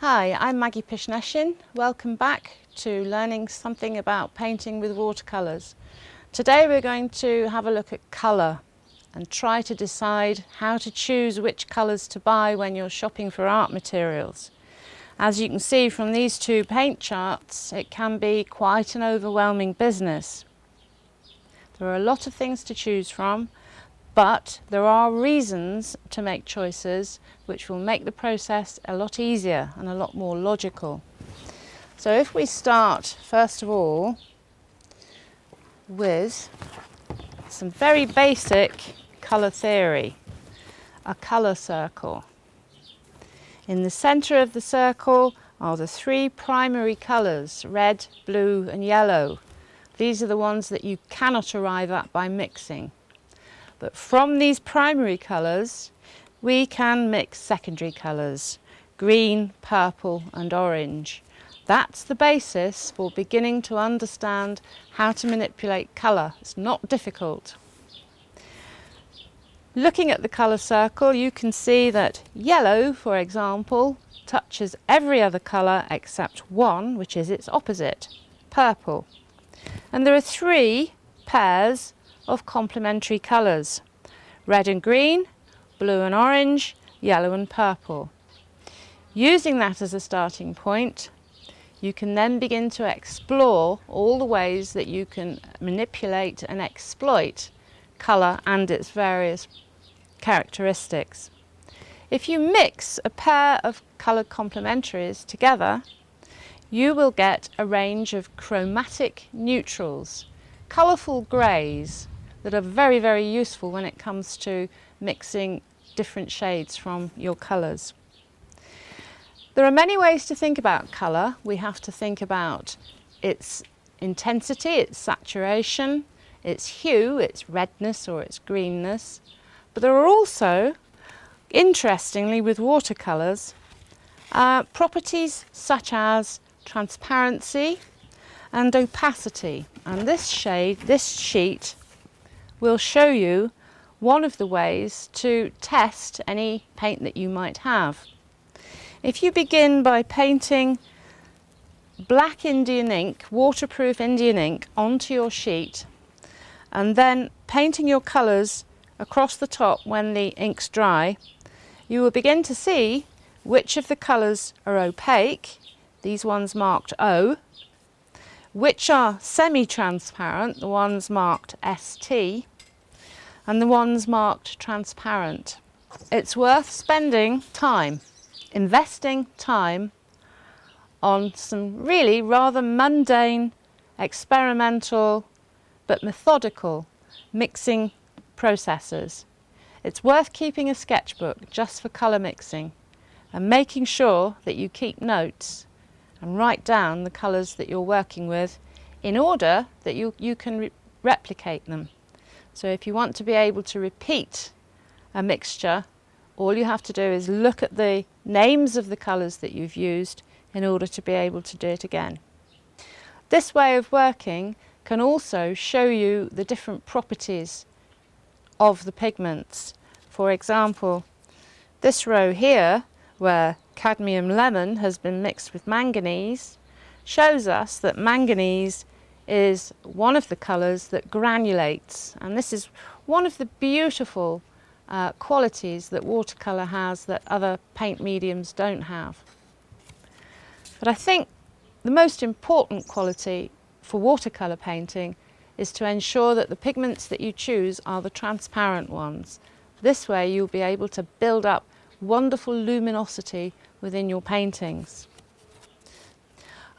Hi, I'm Maggie Pishneshin. Welcome back to learning something about painting with watercolours. Today we're going to have a look at colour and try to decide how to choose which colours to buy when you're shopping for art materials. As you can see from these two paint charts, it can be quite an overwhelming business. There are a lot of things to choose from, but there are reasons to make choices which will make the process a lot easier and a lot more logical. So if we start first of all with some very basic colour theory, a colour circle. In the centre of the circle are the three primary colours, red, blue and yellow. These are the ones that you cannot arrive at by mixing. But from these primary colours, we can mix secondary colours, green, purple and orange. That's the basis for beginning to understand how to manipulate colour. It's not difficult. Looking at the colour circle, you can see that yellow, for example, touches every other colour except one, which is its opposite, purple. And there are three pairs of complementary colours: red and green, blue and orange, yellow and purple. Using that as a starting point, you can then begin to explore all the ways that you can manipulate and exploit colour and its various characteristics. If you mix a pair of coloured complementaries together, you will get a range of chromatic neutrals, colourful greys, that are very, very useful when it comes to mixing different shades from your colours. There are many ways to think about colour. We have to think about its intensity, its saturation, its hue, its redness or its greenness. But there are also, interestingly with watercolours, properties such as transparency and opacity. And this sheet will show you one of the ways to test any paint that you might have. If you begin by painting black Indian ink, waterproof Indian ink, onto your sheet, and then painting your colours across the top when the ink's dry, you will begin to see which of the colours are opaque, these ones marked O, which are semi-transparent, the ones marked ST, and the ones marked transparent. It's worth spending time, investing time on some really rather mundane, experimental, but methodical mixing processes. It's worth keeping a sketchbook just for colour mixing and making sure that you keep notes and write down the colours that you're working with in order that you can replicate them. So if you want to be able to repeat a mixture, all you have to do is look at the names of the colours that you've used in order to be able to do it again. This way of working can also show you the different properties of the pigments. For example, this row here, where cadmium lemon has been mixed with manganese, shows us that manganese is one of the colours that granulates, and this is one of the beautiful qualities that watercolour has that other paint mediums don't have. But I think the most important quality for watercolour painting is to ensure that the pigments that you choose are the transparent ones. This way you'll be able to build up wonderful luminosity within your paintings.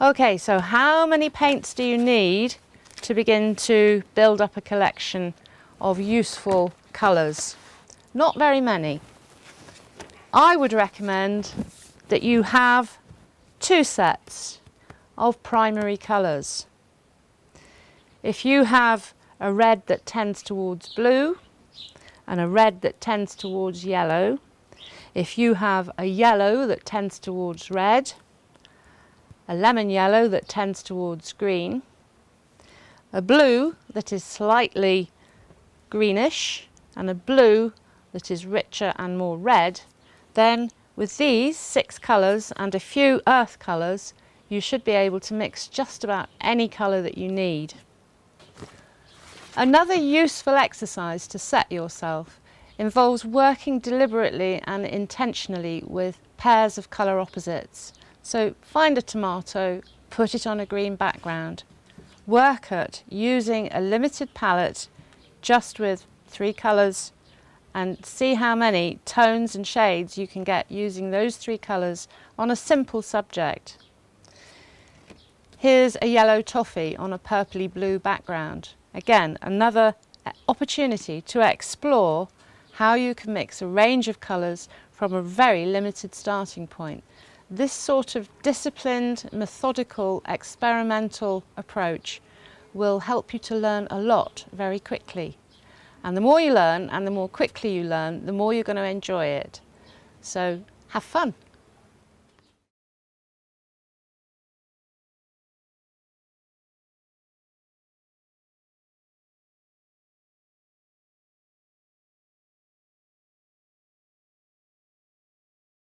Okay, so how many paints do you need to begin to build up a collection of useful colours? Not very many. I would recommend that you have two sets of primary colours. If you have a red that tends towards blue and a red that tends towards yellow, if you have a yellow that tends towards red, a lemon yellow that tends towards green, a blue that is slightly greenish, and a blue that is richer and more red, then With these 6 colours and a few earth colours, you should be able to mix just about any colour that you need. Another useful exercise to set yourself involves working deliberately and intentionally with pairs of colour opposites. So find a tomato, put it on a green background. Work at using a limited palette just with 3 colours and see how many tones and shades you can get using those 3 colours on a simple subject. Here's a yellow toffee on a purpley blue background. Again, another opportunity to explore how you can mix a range of colours from a very limited starting point. This sort of disciplined, methodical, experimental approach will help you to learn a lot very quickly. And the more you learn and the more quickly you learn, the more you're going to enjoy it. So have fun.